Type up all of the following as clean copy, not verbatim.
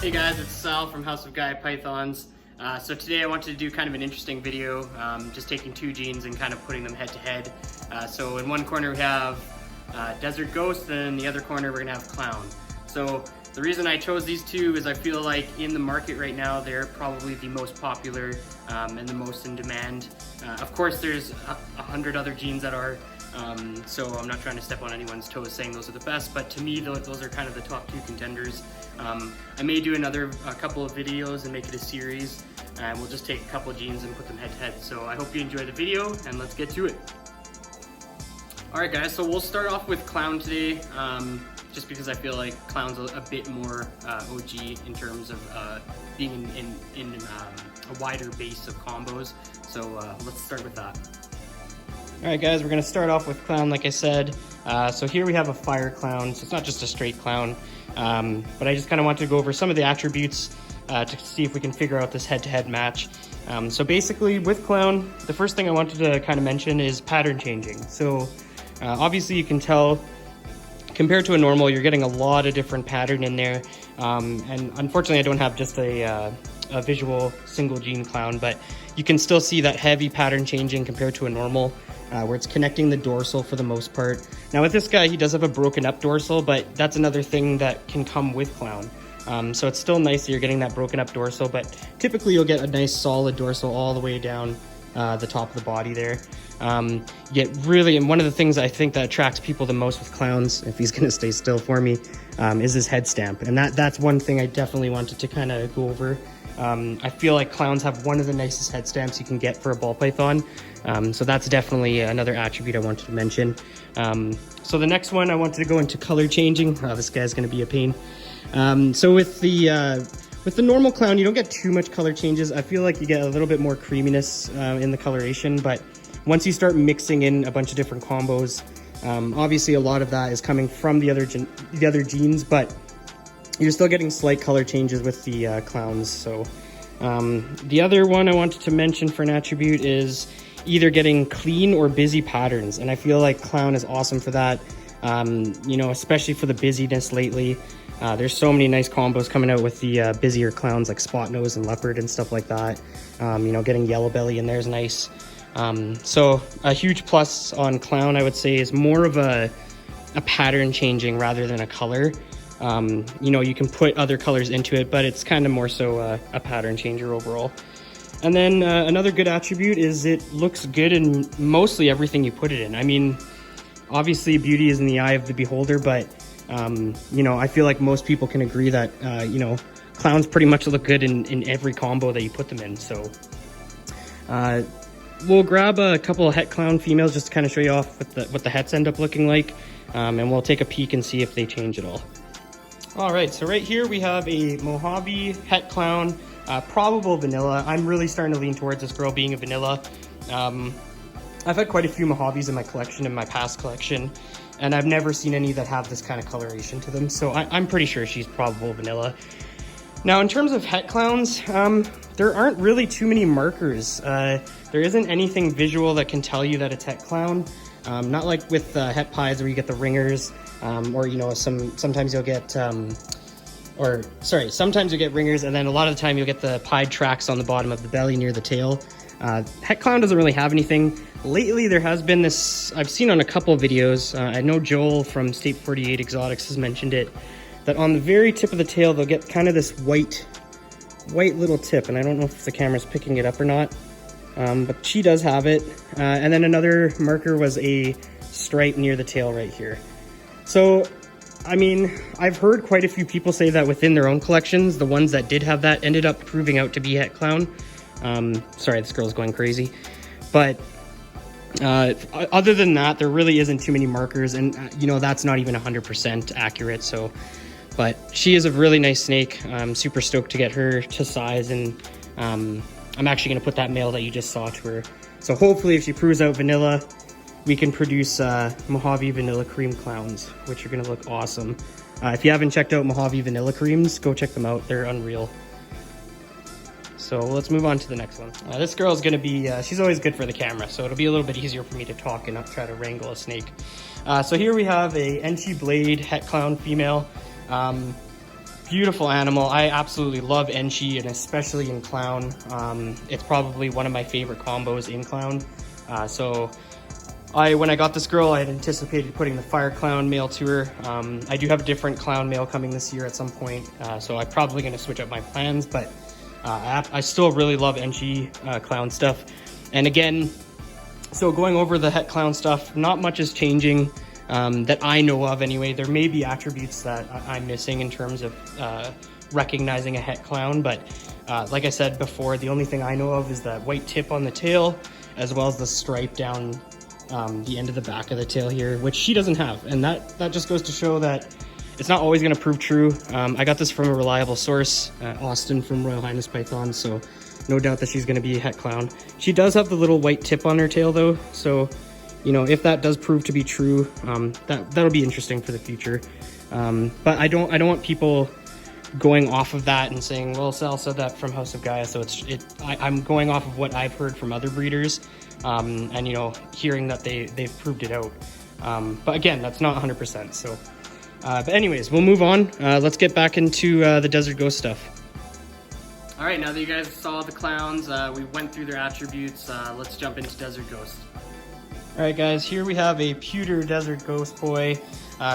Hey guys, it's Sal from House of Guy Pythons. So today I wanted to do kind of an interesting video, just taking two genes and kind of putting them head to head. So in one corner we have Desert Ghost, and in the other corner we're gonna have Clown. So the reason I chose these two is I feel like in the market right now they're probably the most popular and the most in demand. Of course there's 100 other genes that are, so I'm not trying to step on anyone's toes saying those are the best, but to me those are kind of the top two contenders. I may do a couple of videos and make it a series, and we'll just take a couple of genes and put them head to head. So I hope you enjoy the video, and let's get to it. Alright guys, so we'll start off with Clown today, just because I feel like Clown's a bit more OG in terms of being in a wider base of combos. So let's start with that. Alright guys, we're going to start off with Clown like I said. So here we have a fire clown, so it's not just a straight clown, but I just kind of wanted to go over some of the attributes to see if we can figure out this head-to-head match. So basically with Clown, the first thing I wanted to kind of mention is pattern changing. So obviously you can tell compared to a normal, you're getting a lot of different pattern in there, and unfortunately I don't have just a visual single gene Clown, but you can still see that heavy pattern changing compared to a normal, where it's connecting the dorsal for the most part. Now with this guy, he does have a broken up dorsal, but that's another thing that can come with Clown. So it's still nice that you're getting that broken up dorsal, but typically you'll get a nice solid dorsal all the way down the top of the body there. You get really, and one of the things I think that attracts people the most with Clowns, if he's gonna stay still for me, is his head stamp. And that's one thing I definitely wanted to kind of go over. I feel like Clowns have one of the nicest head stamps you can get for a ball python. So that's definitely another attribute I wanted to mention. So the next one I wanted to go into color changing. This guy's gonna be a pain. So with the normal Clown, you don't get too much color changes. I feel like you get a little bit more creaminess in the coloration, but once you start mixing in a bunch of different combos, obviously a lot of that is coming from the other genes, but you're still getting slight color changes with the Clowns. So the other one I wanted to mention for an attribute is either getting clean or busy patterns, and I feel like Clown is awesome for that. You know, especially for the busyness lately. There's so many nice combos coming out with the busier Clowns like Spot Nose and Leopard and stuff like that. You know, getting Yellow Belly in there is nice. So a huge plus on Clown, I would say, is more of a pattern changing rather than a color. You know, you can put other colors into it, but it's kind of more so a pattern changer overall. And then another good attribute is it looks good in mostly everything you put it in. I mean, obviously beauty is in the eye of the beholder, but you know, I feel like most people can agree that you know, Clowns pretty much look good in every combo that you put them in. So we'll grab a couple of het Clown females just to kind of show you off what the hets end up looking like, and we'll take a peek and see if they change at all. All right, so right here we have a Mojave het Clown, probable vanilla. I'm really starting to lean towards this girl being a vanilla. I've had quite a few Mojaves in my collection, in my past collection, and I've never seen any that have this kind of coloration to them, so I'm pretty sure she's probable vanilla. Now in terms of het Clowns, there aren't really too many markers. There isn't anything visual that can tell you that it's het Clown. Not like with het pies where you get the ringers, or you know, sometimes you'll get sometimes you get ringers, and then a lot of the time you'll get the pied tracks on the bottom of the belly near the tail. Het Clown doesn't really have anything. Lately there has been this, I've seen on a couple of videos, I know Joel from State 48 Exotics has mentioned it, that on the very tip of the tail they'll get kind of this white little tip, and I don't know if the camera's picking it up or not, but she does have it. And then another marker was a stripe near the tail right here. So I mean, I've heard quite a few people say that within their own collections, the ones that did have that ended up proving out to be het Clown. Sorry, this girl's going crazy. But other than that, there really isn't too many markers, and you know, that's not even 100% accurate. So, but she is a really nice snake. I'm super stoked to get her to size, and I'm actually going to put that male that you just saw to her. So hopefully if she proves out vanilla, we can produce Mojave Vanilla Cream Clowns, which are going to look awesome. If you haven't checked out Mojave Vanilla Creams, go check them out. They're unreal. So let's move on to the next one. This girl's going to be, she's always good for the camera, so it'll be a little bit easier for me to talk and not try to wrangle a snake. So here we have a Enchi Blade het Clown female. Beautiful animal. I absolutely love Enchi, and especially in clown. It's probably one of my favorite combos in clown. So when I got this girl, I had anticipated putting the fire clown male to her. I do have a different clown male coming this year at some point, so I'm probably going to switch up my plans, but I still really love Enchi clown stuff. And again, so going over the het clown stuff, not much is changing. That I know of anyway. There may be attributes that I'm missing in terms of recognizing a het clown, but like I said before, the only thing I know of is that white tip on the tail, as well as the stripe down the end of the back of the tail here, which she doesn't have. And that just goes to show that it's not always going to prove true. I got this from a reliable source, Austin from Royal Highness Python, so no doubt that she's going to be a het clown. She does have the little white tip on her tail though, so you know, if that does prove to be true, that'll be interesting for the future. But I don't want people going off of that and saying, well, Sal said that from House of Gaia, so I'm going off of what I've heard from other breeders, and you know, hearing that they've proved it out. But again, that's not 100%. So, but anyways, we'll move on. Let's get back into the Desert Ghost stuff. All right, now that you guys saw the clowns, we went through their attributes. Let's jump into Desert Ghost. All right, guys, here we have a pewter Desert Ghost boy.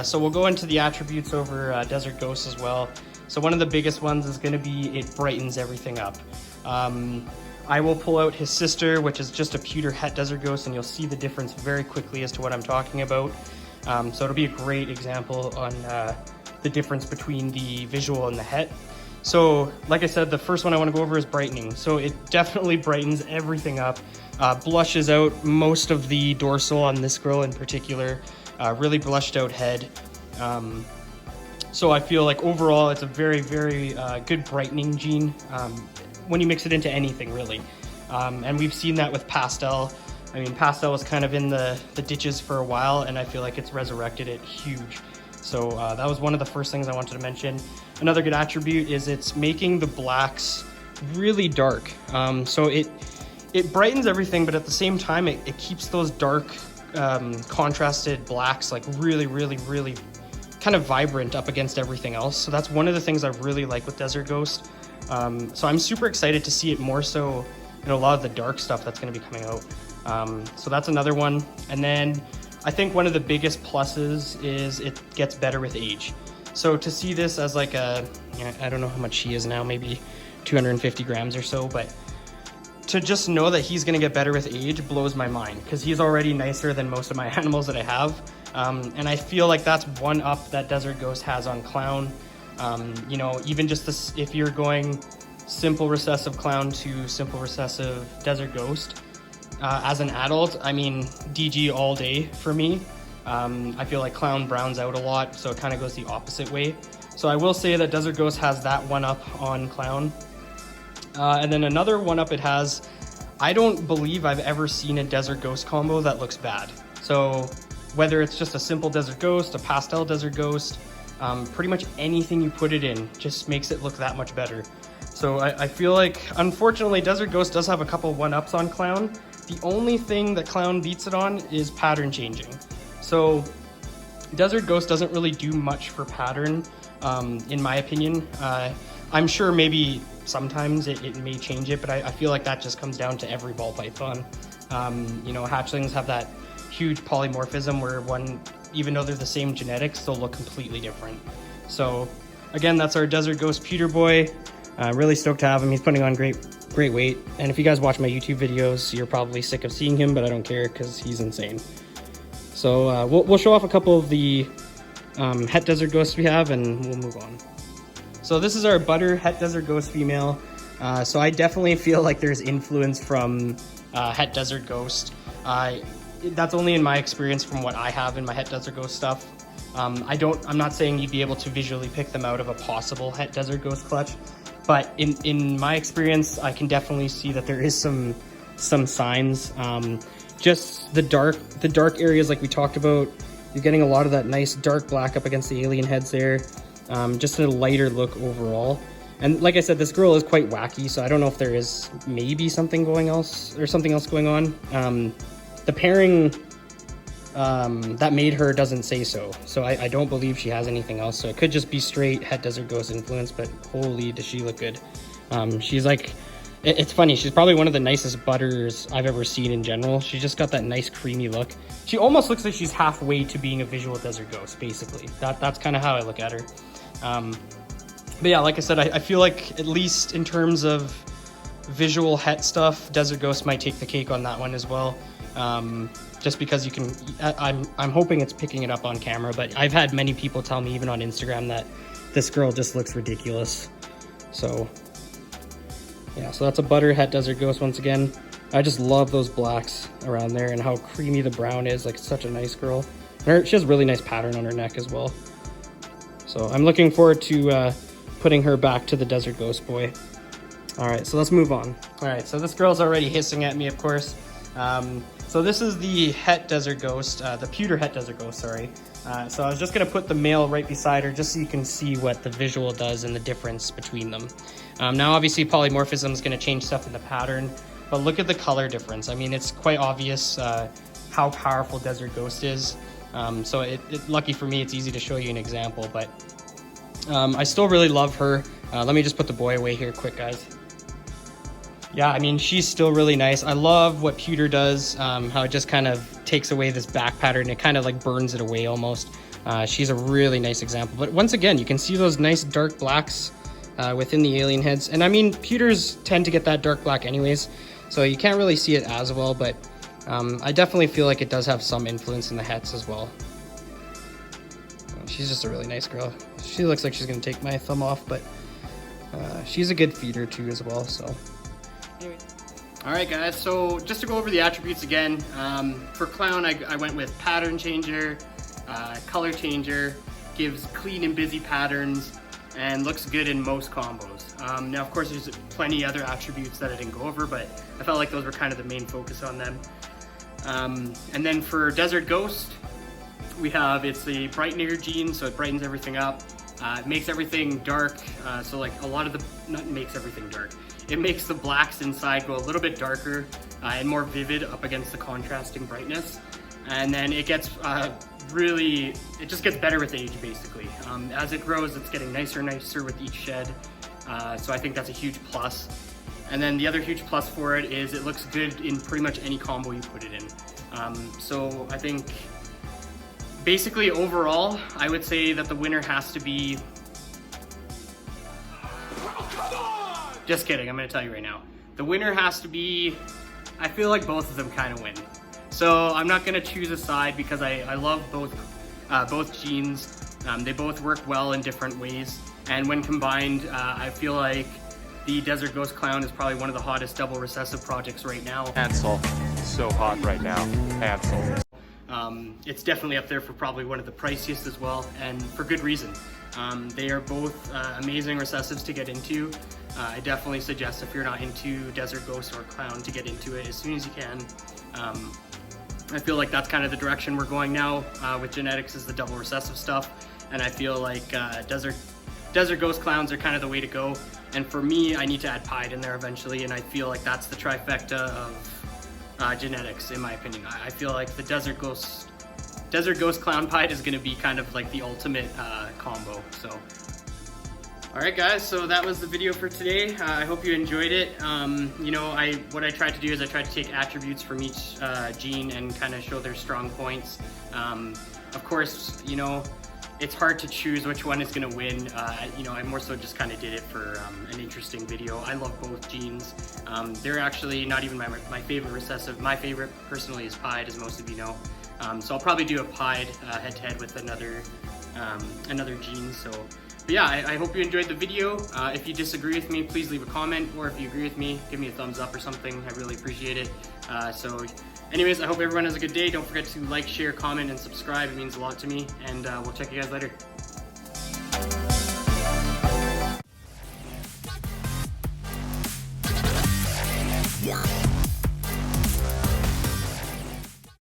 So we'll go into the attributes over Desert Ghost as well. So one of the biggest ones is going to be it brightens everything up. I will pull out his sister, which is just a pewter het Desert Ghost, and you'll see the difference very quickly as to what I'm talking about. So it'll be a great example on the difference between the visual and the het. So like I said, the first one I want to go over is brightening. So it definitely brightens everything up. Blushes out most of the dorsal on this girl in particular, really blushed out head. So I feel like overall it's a very, very good brightening gene when you mix it into anything really. And we've seen that with pastel. I mean, pastel was kind of in the ditches for a while, and I feel like it's resurrected it huge. So that was one of the first things I wanted to mention. Another good attribute is it's making the blacks really dark. So it brightens everything, but at the same time, it keeps those dark, contrasted blacks like really, really, really kind of vibrant up against everything else. So that's one of the things I really like with Desert Ghost. So I'm super excited to see it more so in a lot of the dark stuff that's going to be coming out. So that's another one. And then I think one of the biggest pluses is it gets better with age. So to see this as like a, I don't know how much she is now, maybe 250 grams or so, but to just know that he's going to get better with age blows my mind, because he's already nicer than most of my animals that I have. And I feel like that's one up that Desert Ghost has on clown. You know, even just this, if you're going simple recessive clown to simple recessive Desert Ghost, as an adult, I mean, DG all day for me. I feel like clown browns out a lot, so it kind of goes the opposite way. So I will say that Desert Ghost has that one up on clown. And then another one up it has, I don't believe I've ever seen a Desert Ghost combo that looks bad. So whether it's just a simple Desert Ghost, a pastel Desert Ghost, pretty much anything you put it in just makes it look that much better. So I feel like, unfortunately, Desert Ghost does have a couple one-ups on clown. The only thing that clown beats it on is pattern changing. So Desert Ghost doesn't really do much for pattern, in my opinion. I'm sure maybe sometimes it may change it, but I feel like that just comes down to every ball python. You know, hatchlings have that huge polymorphism where one, even though they're the same genetics, they'll look completely different. So again, that's our Desert Ghost pewter boy. Really stoked to have him. He's putting on great weight. And if you guys watch my YouTube videos, you're probably sick of seeing him, but I don't care because he's insane. So we'll show off a couple of the het Desert Ghosts we have, and we'll move on. So this is our butter het Desert Ghost female. So I definitely feel like there's influence from het Desert Ghost. That's only in my experience from what I have in my het Desert Ghost stuff. I'm not saying you'd be able to visually pick them out of a possible het Desert Ghost clutch, but in my experience, I can definitely see that there is some signs. Just the dark areas like we talked about, you're getting a lot of that nice dark black up against the alien heads there. Just a lighter look overall. And like I said, this girl is quite wacky, so I don't know if there is maybe something else going on. The pairing that made her doesn't say so. So I don't believe she has anything else. So it could just be straight Het Desert Ghost influence, but holy, does she look good. She's like, it's funny, she's probably one of the nicest butters I've ever seen in general. She's just got that nice creamy look. She almost looks like she's halfway to being a visual Desert Ghost, basically. That's kind of how I look at her. But yeah, like I said, I feel like at least in terms of visual Het stuff, Desert Ghost might take the cake on that one as well. Just because you can, I'm hoping it's picking it up on camera, but I've had many people tell me even on Instagram that this girl just looks ridiculous. So yeah, so that's a butter Het Desert Ghost once again. I just love those blacks around there and how creamy the brown is. Like, such a nice girl. She has a really nice pattern on her neck as well. So I'm looking forward to putting her back to the Desert Ghost boy. All right, so let's move on. All right, so this girl's already hissing at me, of course. So this is the Het Desert Ghost, the pewter Het Desert Ghost, sorry. So I was just gonna put the male right beside her just so you can see what the visual does and the difference between them. Now obviously polymorphism is gonna change stuff in the pattern, but look at the color difference. I mean, it's quite obvious how powerful Desert Ghost is. So lucky for me, it's easy to show you an example, but I still really love her. Let me just put the boy away here quick, guys. Yeah, I mean, she's still really nice. I love what pewter does, how it just kind of takes away this back pattern. It kind of like burns it away almost. She's a really nice example. But once again, you can see those nice dark blacks within the alien heads. And I mean, pewters tend to get that dark black anyways, so you can't really see it as well, but I definitely feel like it does have some influence in the hets as well. She's just a really nice girl. She looks like she's gonna take my thumb off, but she's a good feeder too as well, so. Anyway. All right, guys, so just to go over the attributes again, for Clown, I went with pattern changer, color changer, gives clean and busy patterns, and looks good in most combos. Now, of course, there's plenty other attributes that I didn't go over, but I felt like those were kind of the main focus on them. And then for Desert Ghost, we have, it's the brightener gene, so it brightens everything up. It makes everything dark, so like a lot of the, not makes everything dark, it makes the blacks inside go a little bit darker and more vivid up against the contrasting brightness. And then it gets really, it just gets better with age basically. As it grows, it's getting nicer and nicer with each shed. So I think that's a huge plus. And then the other huge plus for it is it looks good in pretty much any combo you put it in. So I think basically overall, I would say that the winner has to be, just kidding, I'm gonna tell you right now. The winner has to be, I feel like both of them kind of win. So I'm not gonna choose a side because I love both genes. They both work well in different ways. And when combined, I feel like the Desert Ghost Clown is probably one of the hottest double recessive projects right now. Hansel, so hot right now, Hansel. It's definitely up there for probably one of the priciest as well, and for good reason. They are both amazing recessives to get into. I definitely suggest if you're not into Desert Ghost or Clown to get into it as soon as you can. I feel like that's kind of the direction we're going now with genetics, is the double recessive stuff, and I feel like Desert Ghost Clowns are kind of the way to go. And for me, I need to add pied in there eventually, and I feel like that's the trifecta of genetics, in my opinion. I feel like the Desert Ghost Clown pied is going to be kind of like the ultimate combo. So, all right, guys. So that was the video for today. I hope you enjoyed it. You know, what I tried to do is I tried to take attributes from each gene and kind of show their strong points. Of course, you know, it's hard to choose which one is going to win. You know, I more so just kind of did it for an interesting video. I love both genes. They're actually not even my favorite recessive. My favorite personally is pied, as most of you know. So I'll probably do a pied head-to-head with another gene. So, but yeah, I hope you enjoyed the video. If you disagree with me, please leave a comment, or if you agree with me, give me a thumbs up or something. I really appreciate it. So anyways, I hope everyone has a good day. Don't forget to like, share, comment, and subscribe. It means a lot to me, and we'll check you guys later.